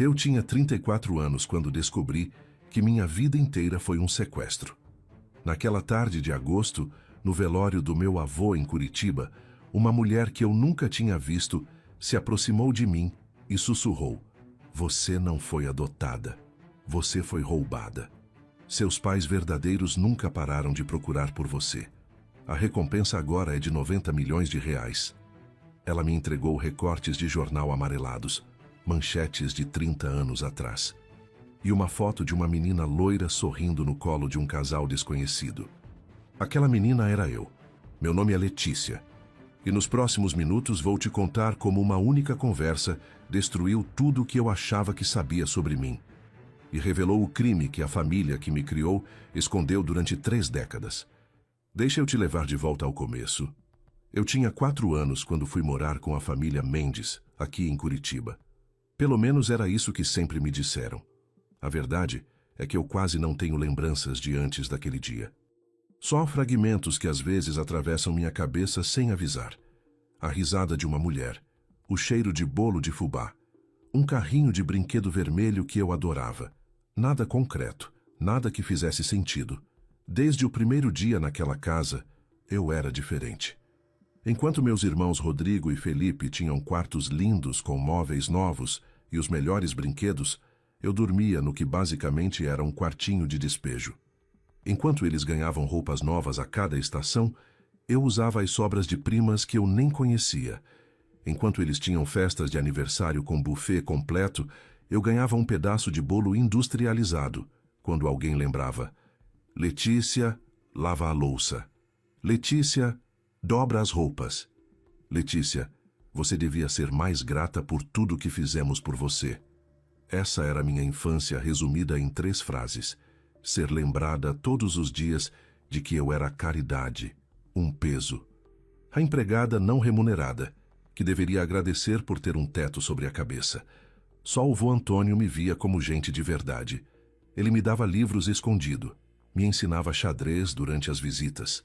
Eu tinha 34 anos quando descobri que minha vida inteira foi um sequestro. Naquela tarde de agosto, no velório do meu avô em Curitiba, uma mulher que eu nunca tinha visto se aproximou de mim e sussurrou: "Você não foi adotada. Você foi roubada. Seus pais verdadeiros nunca pararam de procurar por você. A recompensa agora é de 90 milhões de reais." Ela me entregou recortes de jornal amarelados, manchetes de 30 anos atrás, e uma foto de uma menina loira sorrindo no colo de um casal desconhecido. Aquela menina era eu. Meu nome é Letícia. E nos próximos minutos vou te contar como uma única conversa destruiu tudo o que eu achava que sabia sobre mim. E revelou o crime que a família que me criou escondeu durante 3 décadas. Deixa eu te levar de volta ao começo. Eu tinha 4 anos quando fui morar com a família Mendes, aqui em Curitiba. Pelo menos era isso que sempre me disseram. A verdade é que eu quase não tenho lembranças de antes daquele dia. Só fragmentos que às vezes atravessam minha cabeça sem avisar. A risada de uma mulher, o cheiro de bolo de fubá, um carrinho de brinquedo vermelho que eu adorava. Nada concreto, nada que fizesse sentido. Desde o primeiro dia naquela casa, eu era diferente. Enquanto meus irmãos Rodrigo e Felipe tinham quartos lindos com móveis novos e os melhores brinquedos, eu dormia no que basicamente era um quartinho de despejo. Enquanto eles ganhavam roupas novas a cada estação, eu usava as sobras de primas que eu nem conhecia. Enquanto eles tinham festas de aniversário com buffet completo, eu ganhava um pedaço de bolo industrializado, quando alguém lembrava: "Letícia, lava a louça. Letícia, dobra as roupas. Letícia, você devia ser mais grata por tudo que fizemos por você." Essa era minha infância resumida em 3 frases. Ser lembrada todos os dias de que eu era caridade, um peso. A empregada não remunerada, que deveria agradecer por ter um teto sobre a cabeça. Só o vô Antônio me via como gente de verdade. Ele me dava livros escondido, me ensinava xadrez durante as visitas.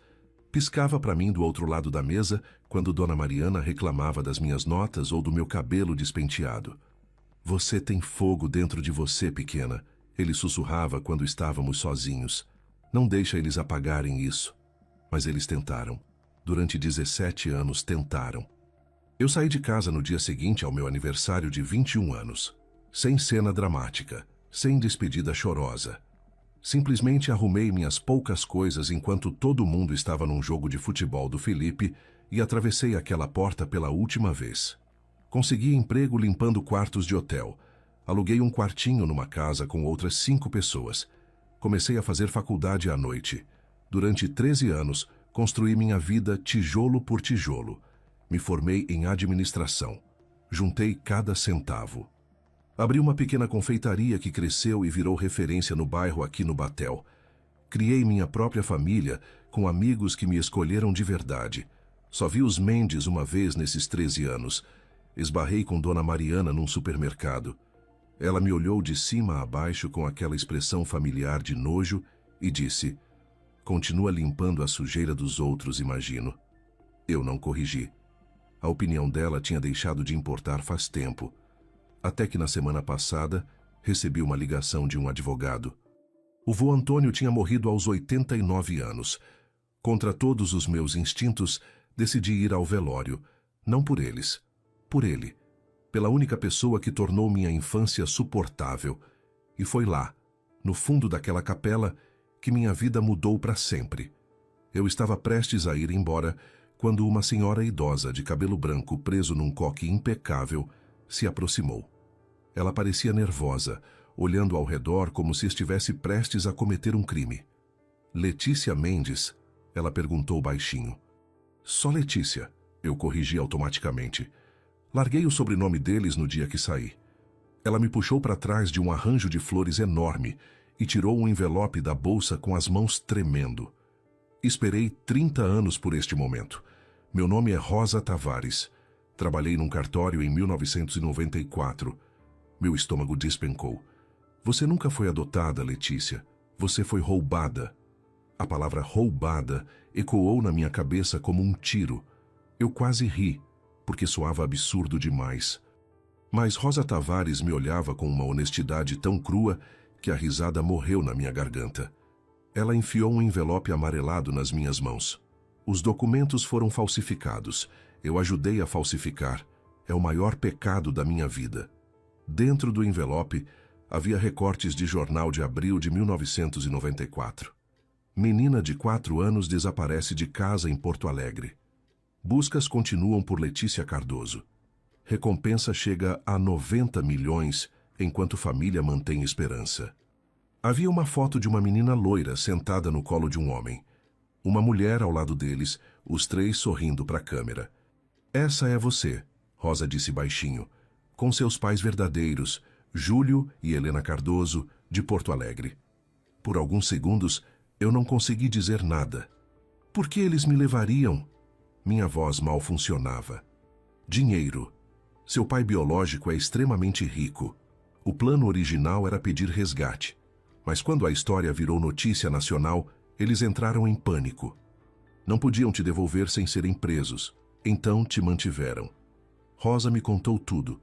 Piscava para mim do outro lado da mesa quando Dona Mariana reclamava das minhas notas ou do meu cabelo despenteado. "Você tem fogo dentro de você, pequena", ele sussurrava quando estávamos sozinhos. "Não deixa eles apagarem isso." Mas eles tentaram. Durante 17 anos tentaram. Eu saí de casa no dia seguinte ao meu aniversário de 21 anos. Sem cena dramática, sem despedida chorosa. Simplesmente arrumei minhas poucas coisas enquanto todo mundo estava num jogo de futebol do Felipe e atravessei aquela porta pela última vez. Consegui emprego limpando quartos de hotel. Aluguei um quartinho numa casa com outras 5 pessoas. Comecei a fazer faculdade à noite. Durante 13 anos, construí minha vida tijolo por tijolo. Me formei em administração. Juntei cada centavo. Abri uma pequena confeitaria que cresceu e virou referência no bairro aqui no Batel. Criei minha própria família com amigos que me escolheram de verdade. Só vi os Mendes uma vez nesses 13 anos. Esbarrei com Dona Mariana num supermercado. Ela me olhou de cima a baixo com aquela expressão familiar de nojo e disse: "Continua limpando a sujeira dos outros, imagino." Eu não corrigi. A opinião dela tinha deixado de importar faz tempo. Até que na semana passada, recebi uma ligação de um advogado. O vô Antônio tinha morrido aos 89 anos. Contra todos os meus instintos, decidi ir ao velório. Não por eles. Por ele. Pela única pessoa que tornou minha infância suportável. E foi lá, no fundo daquela capela, que minha vida mudou para sempre. Eu estava prestes a ir embora quando uma senhora idosa de cabelo branco preso num coque impecável se aproximou. Ela parecia nervosa, olhando ao redor como se estivesse prestes a cometer um crime. "Letícia Mendes?" ela perguntou baixinho. "Só Letícia", eu corrigi automaticamente. Larguei o sobrenome deles no dia que saí. Ela me puxou para trás de um arranjo de flores enorme e tirou um envelope da bolsa com as mãos tremendo. Esperei 30 anos por este momento. Meu nome é Rosa Tavares. Trabalhei num cartório em 1994. Meu estômago despencou. "Você nunca foi adotada, Letícia. Você foi roubada." A palavra roubada ecoou na minha cabeça como um tiro. Eu quase ri, porque soava absurdo demais. Mas Rosa Tavares me olhava com uma honestidade tão crua que a risada morreu na minha garganta. Ela enfiou um envelope amarelado nas minhas mãos. Os documentos foram falsificados. Eu ajudei a falsificar. É o maior pecado da minha vida. Dentro do envelope havia recortes de jornal de abril de 1994. Menina de 4 anos desaparece de casa em Porto Alegre. Buscas continuam por Letícia Cardoso. Recompensa chega a 90 milhões, enquanto família mantém esperança. Havia uma foto de uma menina loira sentada no colo de um homem. Uma mulher ao lado deles, os três sorrindo para a câmera. Essa é você, Rosa disse baixinho, com seus pais verdadeiros, Júlio e Helena Cardoso, de Porto Alegre. Por alguns segundos, eu não consegui dizer nada. Por que eles me levariam? Minha voz mal funcionava. Dinheiro. Seu pai biológico é extremamente rico. O plano original era pedir resgate. Mas quando a história virou notícia nacional, eles entraram em pânico. Não podiam te devolver sem serem presos. Então te mantiveram. Rosa me contou tudo.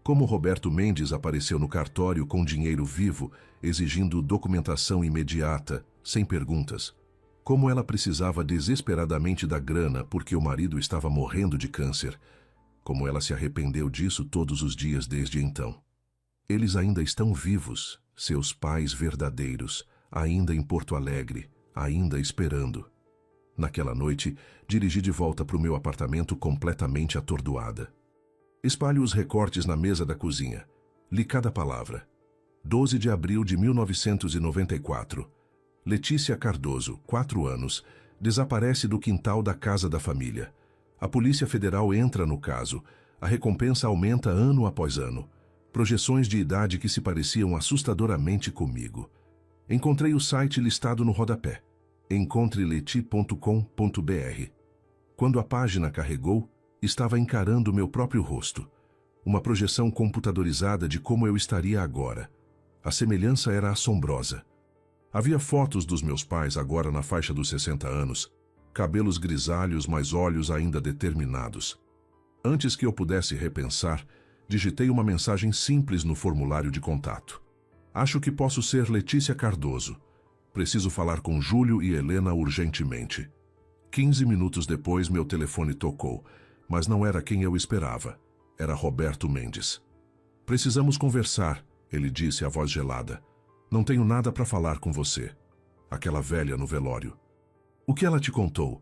Como Roberto Mendes apareceu no cartório com dinheiro vivo, exigindo documentação imediata, sem perguntas. Como ela precisava desesperadamente da grana porque o marido estava morrendo de câncer. Como ela se arrependeu disso todos os dias desde então. Eles ainda estão vivos, seus pais verdadeiros, ainda em Porto Alegre, ainda esperando. Naquela noite, dirigi de volta para o meu apartamento completamente atordoada. Espalho os recortes na mesa da cozinha. Li cada palavra. 12 de abril de 1994. Letícia Cardoso, 4 anos, desaparece do quintal da casa da família. A Polícia Federal entra no caso. A recompensa aumenta ano após ano. Projeções de idade que se pareciam assustadoramente comigo. Encontrei o site listado no rodapé. encontreleti.com.br. Quando a página carregou, estava encarando meu próprio rosto. Uma projeção computadorizada de como eu estaria agora. A semelhança era assombrosa. Havia fotos dos meus pais agora na faixa dos 60 anos, cabelos grisalhos, mas olhos ainda determinados. Antes que eu pudesse repensar, digitei uma mensagem simples no formulário de contato. Acho que posso ser Letícia Cardoso. Preciso falar com Júlio e Helena urgentemente. 15 minutos depois, meu telefone tocou, mas não era quem eu esperava. Era Roberto Mendes. Precisamos conversar, ele disse, a voz gelada. Não tenho nada para falar com você. Aquela velha no velório. O que ela te contou?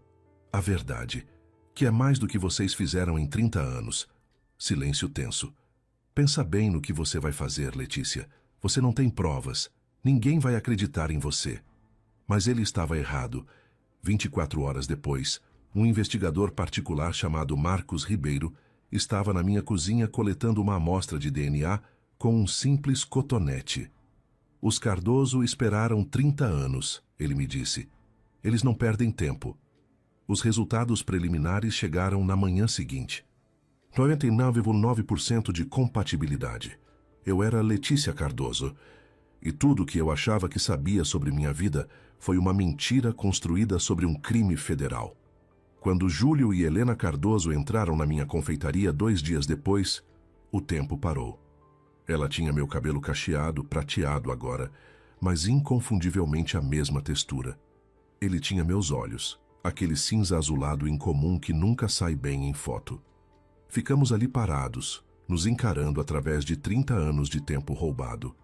A verdade, que é mais do que vocês fizeram em 30 anos. Silêncio tenso. Pensa bem no que você vai fazer, Letícia. Você não tem provas. Ninguém vai acreditar em você. Mas ele estava errado. 24 horas depois, um investigador particular chamado Marcos Ribeiro estava na minha cozinha coletando uma amostra de DNA com um simples cotonete. Os Cardoso esperaram 30 anos, ele me disse. Eles não perdem tempo. Os resultados preliminares chegaram na manhã seguinte. 99,9% de compatibilidade. Eu era Letícia Cardoso. E tudo que eu achava que sabia sobre minha vida foi uma mentira construída sobre um crime federal. Quando Júlio e Helena Cardoso entraram na minha confeitaria 2 dias depois, o tempo parou. Ela tinha meu cabelo cacheado, prateado agora, mas inconfundivelmente a mesma textura. Ele tinha meus olhos, aquele cinza azulado incomum que nunca sai bem em foto. Ficamos ali parados, nos encarando através de 30 anos de tempo roubado.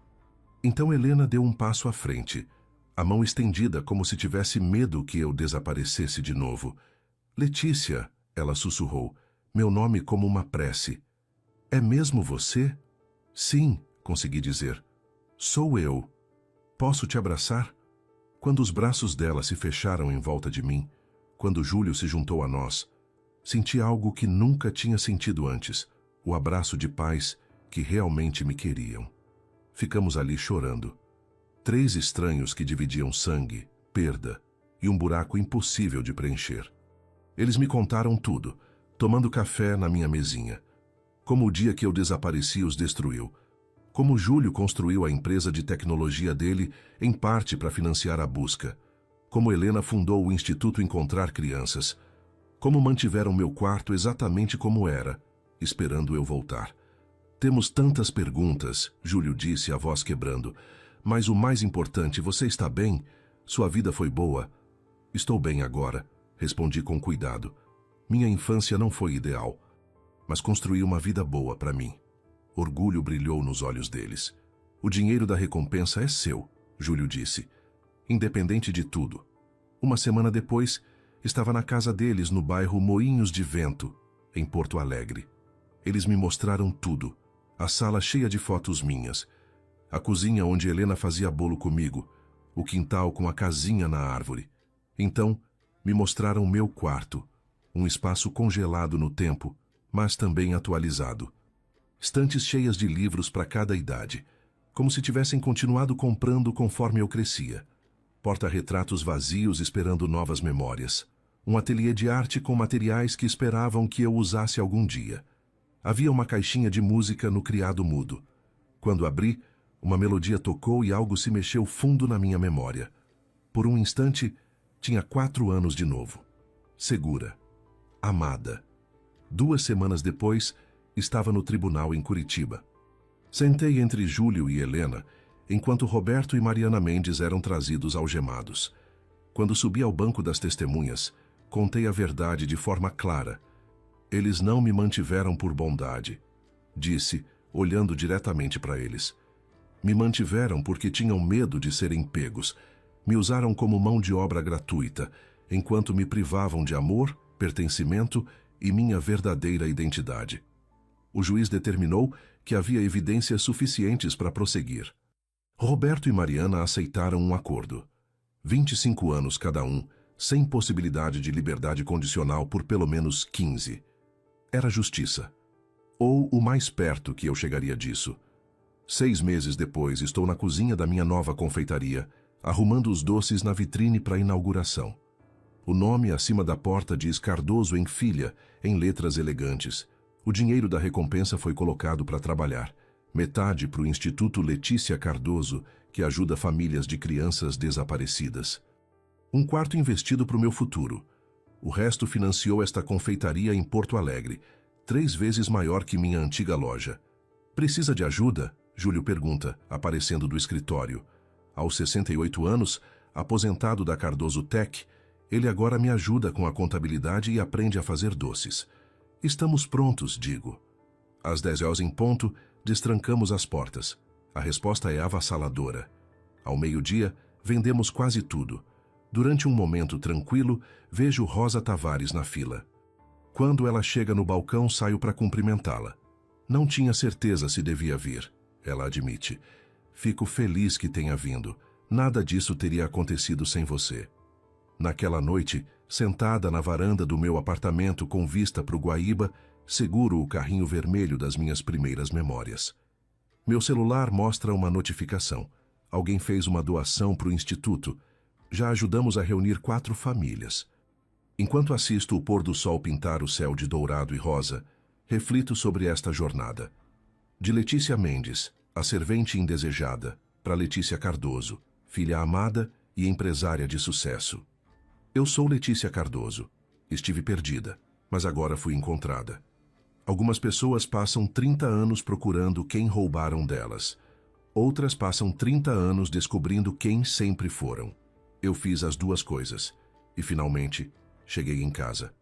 Então Helena deu um passo à frente, a mão estendida como se tivesse medo que eu desaparecesse de novo. Letícia, ela sussurrou, meu nome como uma prece. É mesmo você? Sim, consegui dizer. Sou eu. Posso te abraçar? Quando os braços dela se fecharam em volta de mim, quando Júlio se juntou a nós, senti algo que nunca tinha sentido antes, o abraço de pais que realmente me queriam. Ficamos ali chorando. 3 estranhos que dividiam sangue, perda e um buraco impossível de preencher. Eles me contaram tudo, tomando café na minha mesinha. Como o dia que eu desapareci os destruiu. Como Júlio construiu a empresa de tecnologia dele, em parte para financiar a busca. Como Helena fundou o Instituto Encontrar Crianças. Como mantiveram meu quarto exatamente como era, esperando eu voltar. Temos tantas perguntas, Júlio disse, a voz quebrando. Mas o mais importante, você está bem? Sua vida foi boa? Estou bem agora, respondi com cuidado. Minha infância não foi ideal, mas construí uma vida boa para mim. Orgulho brilhou nos olhos deles. O dinheiro da recompensa é seu, Júlio disse. Independente de tudo. Uma semana depois, estava na casa deles no bairro Moinhos de Vento, em Porto Alegre. Eles me mostraram tudo. A sala cheia de fotos minhas. A cozinha onde Helena fazia bolo comigo. O quintal com a casinha na árvore. Então, me mostraram meu quarto. Um espaço congelado no tempo, mas também atualizado. Estantes cheias de livros para cada idade. Como se tivessem continuado comprando conforme eu crescia. Porta-retratos vazios esperando novas memórias. Um ateliê de arte com materiais que esperavam que eu usasse algum dia. Havia uma caixinha de música no criado mudo. Quando abri, uma melodia tocou e algo se mexeu fundo na minha memória. Por um instante, tinha 4 anos de novo. Segura. Amada. 2 semanas depois, estava no tribunal em Curitiba. Sentei entre Júlio e Helena, enquanto Roberto e Mariana Mendes eram trazidos algemados. Quando subi ao banco das testemunhas, contei a verdade de forma clara. Eles não me mantiveram por bondade, disse, olhando diretamente para eles. Me mantiveram porque tinham medo de serem pegos. Me usaram como mão de obra gratuita, enquanto me privavam de amor, pertencimento e minha verdadeira identidade. O juiz determinou que havia evidências suficientes para prosseguir. Roberto e Mariana aceitaram um acordo. 25 anos cada um, sem possibilidade de liberdade condicional por pelo menos 15. Era justiça. Ou o mais perto que eu chegaria disso. 6 meses depois, estou na cozinha da minha nova confeitaria, arrumando os doces na vitrine para a inauguração. O nome acima da porta diz Cardoso em Filha, em letras elegantes. O dinheiro da recompensa foi colocado para trabalhar. Metade para o Instituto Letícia Cardoso, que ajuda famílias de crianças desaparecidas. Um quarto investido para o meu futuro. O resto financiou esta confeitaria em Porto Alegre, 3 vezes maior que minha antiga loja. Precisa de ajuda? Júlio pergunta, aparecendo do escritório. Aos 68 anos, aposentado da Cardoso Tech, ele agora me ajuda com a contabilidade e aprende a fazer doces. Estamos prontos, digo. Às 10h em ponto, destrancamos as portas. A resposta é avassaladora. Ao meio-dia, vendemos quase tudo. Durante um momento tranquilo, vejo Rosa Tavares na fila. Quando ela chega no balcão, saio para cumprimentá-la. Não tinha certeza se devia vir, ela admite. Fico feliz que tenha vindo. Nada disso teria acontecido sem você. Naquela noite, sentada na varanda do meu apartamento com vista para o Guaíba, seguro o carrinho vermelho das minhas primeiras memórias. Meu celular mostra uma notificação. Alguém fez uma doação para o Instituto. Já ajudamos a reunir 4 famílias. Enquanto assisto o pôr do sol pintar o céu de dourado e rosa, reflito sobre esta jornada. De Letícia Mendes, a servente indesejada, para Letícia Cardoso, filha amada e empresária de sucesso. Eu sou Letícia Cardoso. Estive perdida, mas agora fui encontrada. Algumas pessoas passam 30 anos procurando quem roubaram delas. Outras passam 30 anos descobrindo quem sempre foram. Eu fiz as 2 coisas. E, finalmente, cheguei em casa.